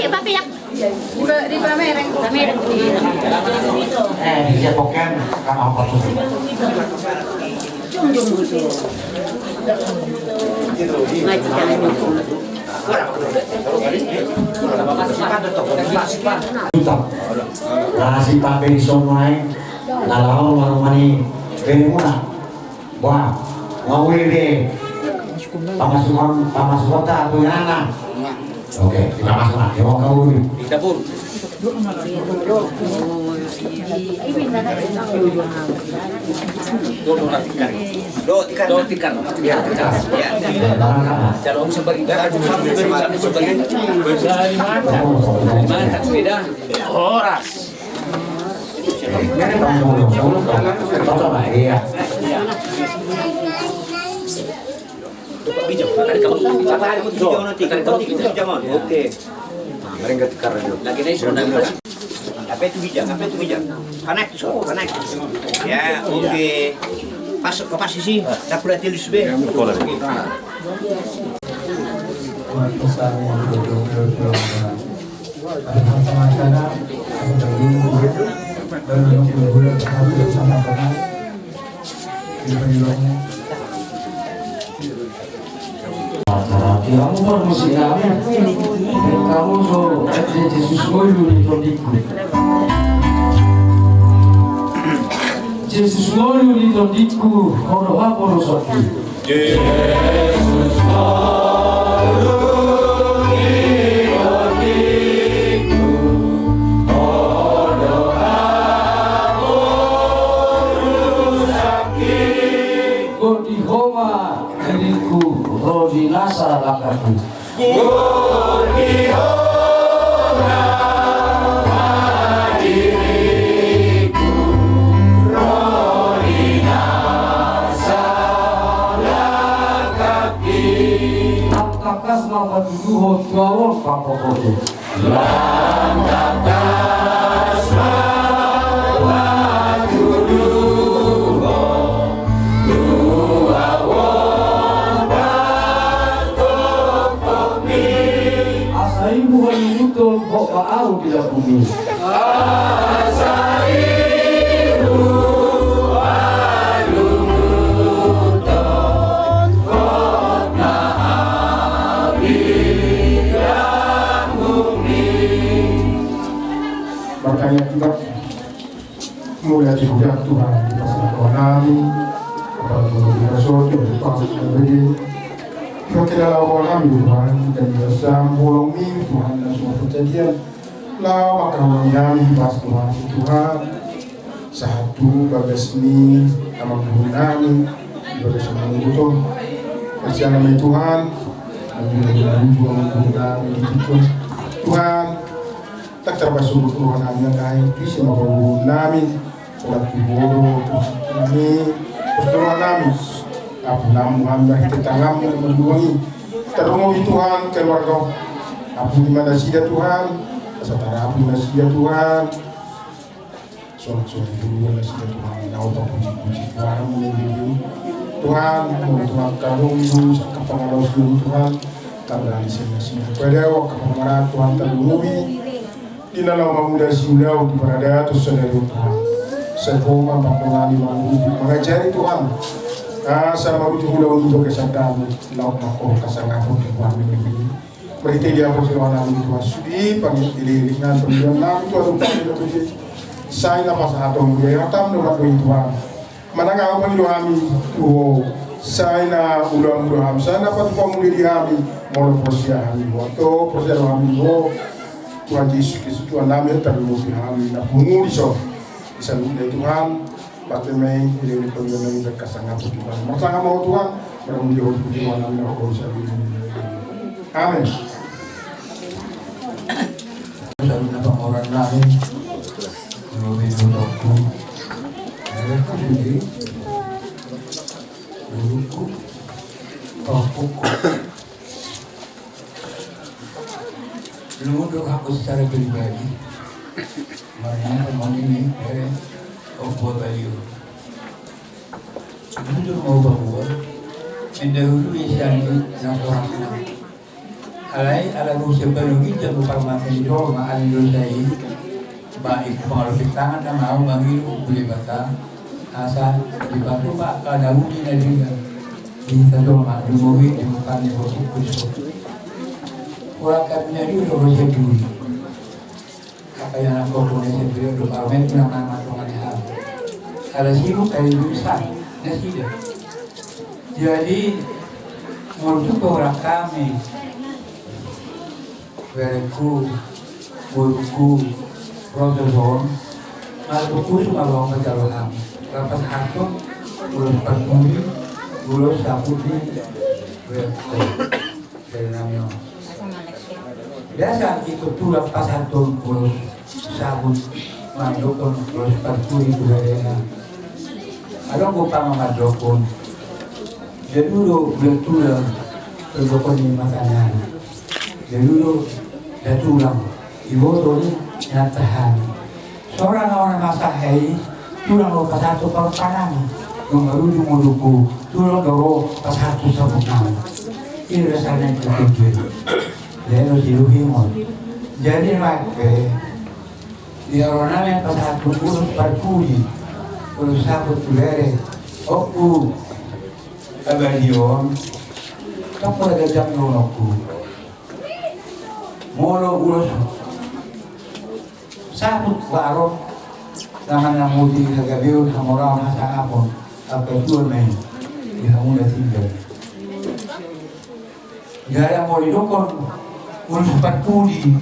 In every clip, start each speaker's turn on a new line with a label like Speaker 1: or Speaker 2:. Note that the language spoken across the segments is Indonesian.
Speaker 1: Papi ya. Di pameran.
Speaker 2: Dia poken kan apa tuh? Nasi pakai di sonai, nalau marumani, benuna, wah, ngawin deh, pamasukan tak tuh anak. Oke, kita masuk lah, mau kau ini.
Speaker 3: Di dapur. Do tikar. Ya, tikar. Ya. Kalau om sebar ibarat sebar bisa di mana? Di mana tak beda? Horas.
Speaker 2: Iya.
Speaker 3: Bijak. Ada kamu bijak nanti. Oke.
Speaker 2: Mereka tikar dulu.
Speaker 3: Lagi nih sudah bilang. Apa itu bijak? Kanak itu. Ya, oke. Masuk ke posisi. Dapur hati lu sebe.
Speaker 2: Kamu pun mesti kamu so Jesus ngolu di tondiku. Jesus ngolu di tondiku, kono apa rosoki? Jesus ngolu di tondiku, kono apa rosoki? Kodi homa diriku, rodi nasa lakaku. Kodi homa diriku, rodi nasa lakaki. Kakas makaduho tuawon papokodo. Kakas au bila bumi. Asairu alumuton kona bila bumi. Makanya kita mulai dibuat Tuhan di pasal kami, apalagi kita sojo di pasal ini. Kita lawan Tuhan dan bersama bolongi Tuhan dan semua kejadian lawan kami pas Tuhan satu bagasmi nama guru kami bersama Tuhan kasih nama Tuhan dan guru kami itu Tuhan tak terbasuh Tuhan kami yang bisa membawa kami sholat ibadah kami berdoa kami Abu Muhammad kita ngamu menduangi terungi Tuhan keluarga Abu di mana sida Tuhan setara Abu nasida Tuhan sholat dulu nasida Tuhan nawa puji Tuhan menjadi Tuhan Tuhan kalunggu kepengaruh Tuhan karena di sini pada waktu pemarah Tuhan terlumi di dalam pemuda siulau di parada terus saudara Tuhan sebelum panggilan mengajari Tuhan sama ujung udah untuk kesadaran laut makor kasangapu di luar negeri. Mereka dia persilakan itu asli panggil dilihatkan perjuangan nabi itu ada panggil saya nama satu dia hatam nomor itu mana kau panggil kami tuh saya udah saya dapat panggil dia kami mau persiapan waktu persiapan kami Tuhan Yesus Kristus Tuhan kami terlalu kami nak punguli so bisa dari Tuhan Patemei ini pengen berkesangan Tuhan. Masa mau Tuhan bermulia puji Tuhan amin aku bisa amin. Dan apa orang lain lebih mendoku. Mereka ini guruku, tokoku. Belum untuk aku secara pribadi. Mana teman ini buat bayu. Jujur mau bahwa
Speaker 4: mendahului siang yang orang alai ala rusia biologi jamu farmasi di Roma alilul dai baik pengaruh tangan dan mau bangiru boleh bata asa di batu pak kada udi nadiga di sadoma dumowi di mukanya bosik kusuk orang kabinnya itu rusia dulu apa yang aku punya sebelum dua tahun itu nama tuan hal ada sibuk kali besar nasi dia jadi menurut orang kami Veriku, Burku, Rotterdam, Malbuku semua bawang pejalan. Rapat harto, Bulus Patmuri, Bulus Saputi, Veriku, dari namanya. Biasa itu tulang pas harto, Bulus Sabut, Mandokon, Bulus Patmuri, Budarena. Ada bukan Mandokon. Jadi dulu bertulang, Mandokon ini makanan. Jadi dulu tulang, ibu tu ni nak tahan. Seorang orang masa hari, tulang lo pasatu kalau kanan, yang baru di muduku, tulang lo pasatu sabungan. Ini rasanya terkejut. Lalu diluhimon. Jadi macam di orang yang pasatu urus berpuli, urus sabut tulere, aku abadion, tak pada jam nolakku. Molo urus sabut barok tangan yang mudi hagabiul hamorau hasa apon apa tuan main di hamuna tinggal. Jadi mau didukun urus patudi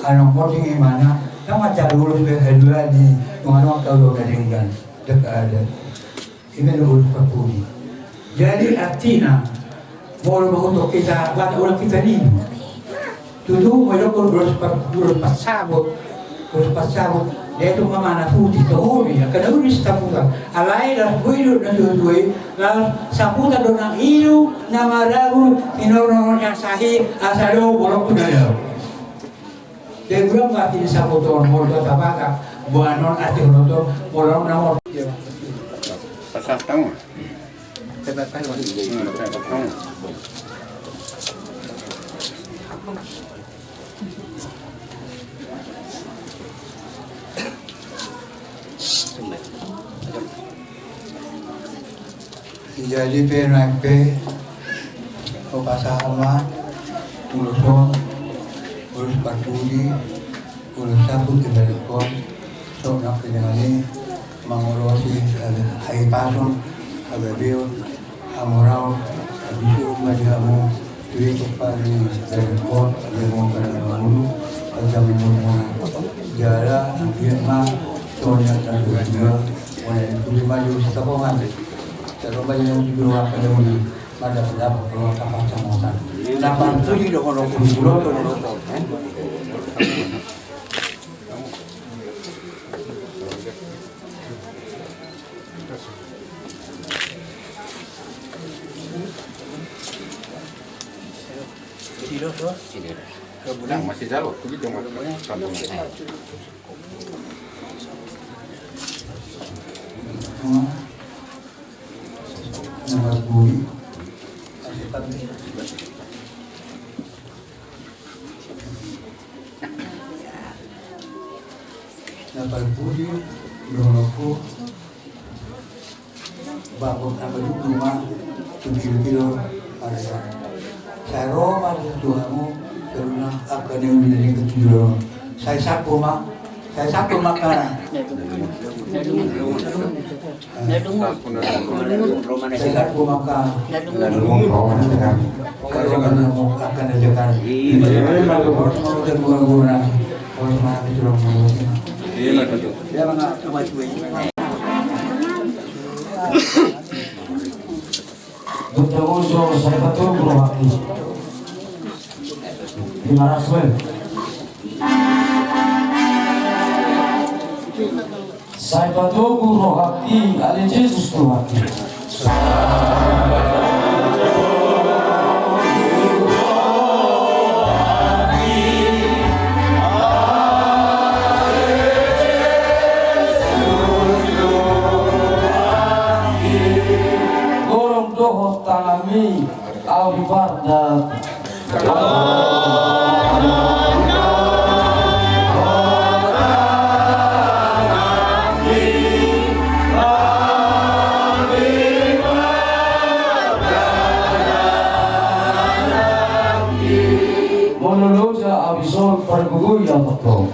Speaker 4: kalau mau tinggi mana, nama cara urus behadua di mana kalau kadangkan dekat ada. Ini urus patudi. Jadi artinya mau untuk kita buat orang kita ni. Tujuh mereka berus pasabot, dia itu mana futi tahu ni, kadang ni setapukan. Alai dah buiru dan tujuh, lalu saputa donang ilu nama ragu inoron yang sahih asalo bolok tu dah. Dia belum mati saputon bolok tabaka, buanon ati bolok bolok nama.
Speaker 5: Pasang tang.
Speaker 4: Tepat jadi PNP Kopasa Alma Uluson Ulus Patuli Ulus Sabut Kebelikon Sok nak penjangani mengurusi Hai Pason Agabil Amorau Abisu Majamu Tui Kepali Belikon Abimu Karena Mulu Ajamin Mulu Jara Firma Sonya dan Dua Mulai Tuli Maju Setapongan kalau banyak juga apa yang ada pendapat kalau apa camotan. Dapat tujuh orang pulau tu. Tidak tu.
Speaker 5: Kebulan masih jauh, tu kita macam sambung.
Speaker 4: Nomor bui, nomor bui, berlaku, bangun apa itu rumah, 7 kilo ada. Saya romah di tuamu, karena akan yang menjadi kecil. Saya satu makan. Saya aku makan. Kalau akan ajakan. Ini malu mau terguna-guna. Kalau mana itu orang mau. Dia mana coba cuy.
Speaker 2: Betul saya betul berwaktu. Terima kasih. Saya betul guru hati, ada Yesus tu hati. Gorong doh tanami
Speaker 4: Audi Barda. Monolosa abisol perguguy yang betul.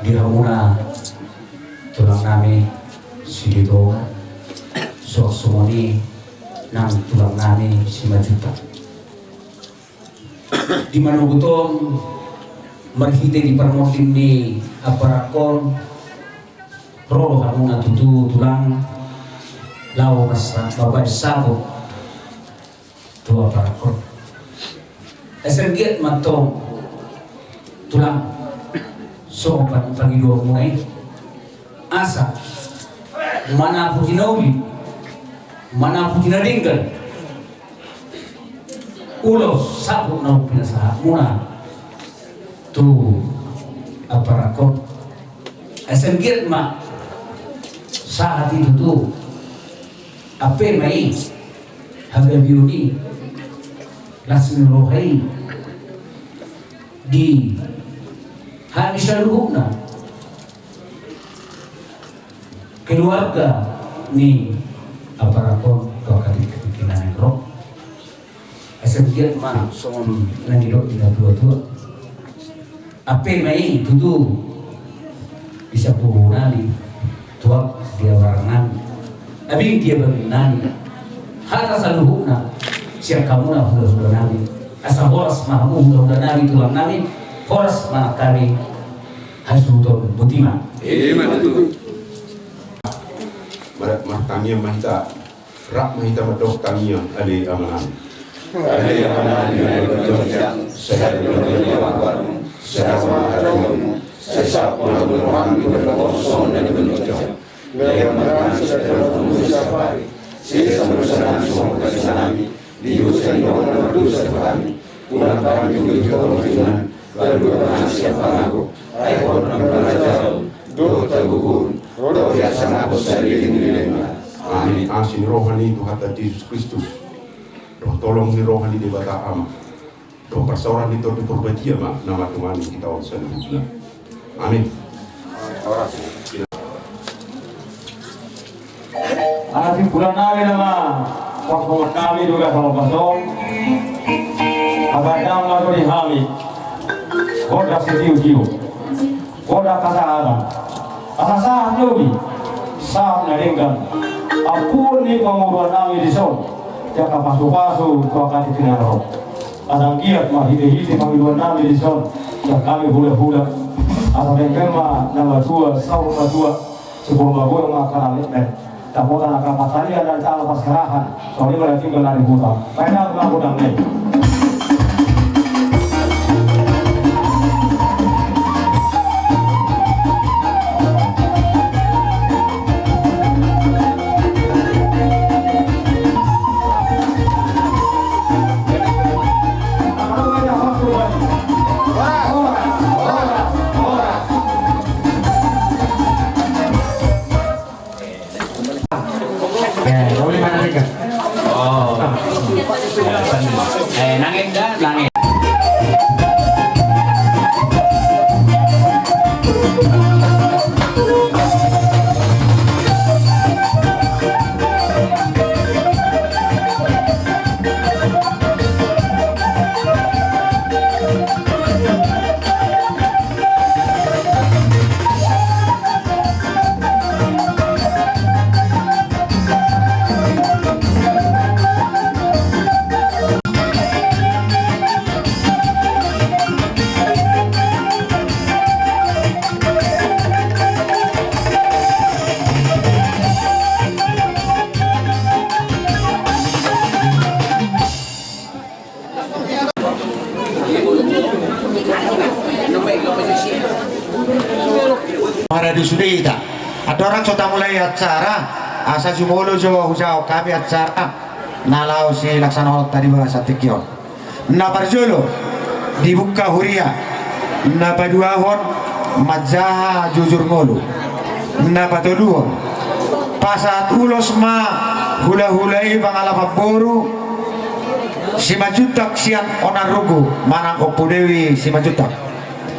Speaker 4: Diramuna tulang nami si dito so sumoni nang tulang nami si majuta di mana butong marhite di permotim ni aparakon rolo hamuna tutu tulang lau masa bapak sabo tua aparakon esergiat matong tulang so pangidua mulai asa mana putinauli mana putinadinggal ulo sabu na pinasaha muna tu aparakot asengit ma saat itu tu ape mai hagabiuni lasmi rohai di Hanisha luhukna keluarga ni aparakon kau katikinan roh asal ma somon nandiro ina dua ape mai tutu bisa puhunani tuak dia warangan abing dia berminani hata saluhukna siap kamu na hula nami asal horas mahamu hula nami tulang nami horas mana kami hasuton butima.
Speaker 5: Mana tu? Barat mahkamia mahita, rak mahita madok kamia ali amalan. Ali amalan yang berjaya, sehat berjaya wakar, sehat wakar, sesak orang berorang berkosong dan berjaya. Mereka makan setelah berusaha pagi, sisa berusaha semua kesanami, diusaha orang berusaha kami, pulang kami juga orang lalu siapa aku, ayah orang belajar, doa tergugur, doa biasa aku sendiri nilainya. Amin. Asin rohani Tuhan Yesus Kristus, doa tolong di rohani di bata ama, doa persoalan itu diperbaiki ama nama Tuhan kita urusan hidup. Amin.
Speaker 4: Asin bulan nabi nama, waktu kami juga kalau pasong, abadang lalu dihami. Koda sitiu koda kasaharan asasahan yogi saat naringgan apur ni penguruan nami di son jaka pasu-pasu tua kati tinaro asang giat mah hide-hide penguruan nami di son yang kami hula-hula asal bengkema nama tua saur tua sebelum bagoy makan alit tak mau tanah kapatalian dan tak lepas kerahan soalnya mereka tinggal dari hutang mainan hutang nih.
Speaker 6: ada di Sudita. Ada orang sudah mulai acara asa jumolo jo hujau kami acara nalau si laksana tadi bahasa tikio. Na parjolo dibuka huria. Na paduahon majaha jujur ngolu. Na patuluhon pasat ulos ma hula-hulai pangalapa boru si majutak sian onarugu manang opudewi si majutak